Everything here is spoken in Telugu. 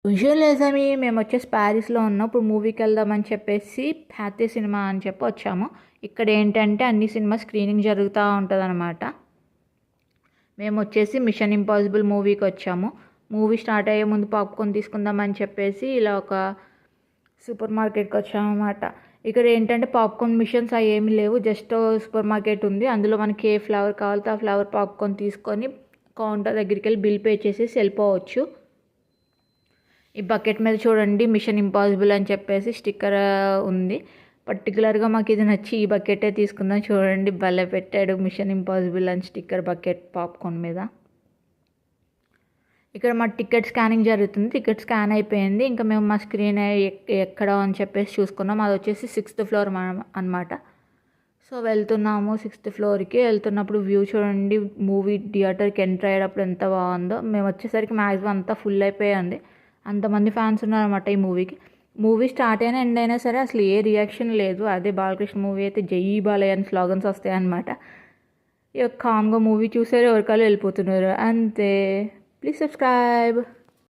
విజువలిజమి మేము వచ్చేసి ప్యారిస్లో ఉన్నాం. ఇప్పుడు మూవీకి వెళ్దామని చెప్పేసి హ్యాపీ సినిమా అని చెప్పి వచ్చాము. ఇక్కడ ఏంటంటే అన్ని సినిమా స్క్రీనింగ్ జరుగుతూ ఉంటుంది అనమాట. మేము వచ్చేసి మిషన్ ఇంపాసిబుల్ మూవీకి వచ్చాము. మూవీ స్టార్ట్ అయ్యే ముందు పాప్కార్న్ తీసుకుందామని చెప్పేసి ఇలా ఒక సూపర్ మార్కెట్కి వచ్చామన్నమాట. ఇక్కడ ఏంటంటే పాప్కార్న్ మిషన్స్ అవి ఏమీ లేవు, జస్ట్ సూపర్ మార్కెట్ ఉంది. అందులో మనకి ఏ ఫ్లేవర్ కావాలితే ఆ ఫ్లేవర్ పాప్కార్న్ తీసుకొని కౌంటర్ దగ్గరికి వెళ్ళి బిల్ పే చేసేసి వెళ్ళిపోవచ్చు. ఈ బకెట్ మీద చూడండి మిషన్ ఇంపాసిబుల్ అని చెప్పేసి స్టిక్కర్ ఉంది. పర్టికులర్గా మాకు ఇది నచ్చి ఈ బకెటే తీసుకుందాం. చూడండి భలే పెట్టాడు మిషన్ ఇంపాసిబుల్ అని స్టిక్కర్ బకెట్ పాప్కార్న్ మీద. ఇక్కడ మా టికెట్ స్కానింగ్ జరుగుతుంది. టికెట్ స్కాన్ అయిపోయింది. ఇంకా మేము మా స్క్రీన్ ఎక్కడ అని చెప్పేసి చూసుకున్నాం. అది వచ్చేసి 6th ఫ్లోర్ అనమాట. సో వెళ్తున్నాము 6th ఫ్లోర్కి. వెళ్తున్నప్పుడు వ్యూ చూడండి, మూవీ థియేటర్కి ఎంటర్ అయ్యేటప్పుడు ఎంత బాగుందో. మేము వచ్చేసరికి మ్యాక్సిమం అంతా ఫుల్ అయిపోయింది. అంతమంది ఫ్యాన్స్ ఉన్నారన్నమాట ఈ మూవీకి. మూవీ స్టార్ట్ అయినా ఎండ్ అయినా సరే అసలు ఏ రియాక్షన్ లేదు. అదే బాలకృష్ణ మూవీ అయితే జై బాలయ్య అని స్లోగన్స్ వస్తాయన్నమాట. ఇక కామ్గా మూవీ చూసారు, ఎవరికాలు వెళ్ళిపోతున్నారు అంతే. Please subscribe.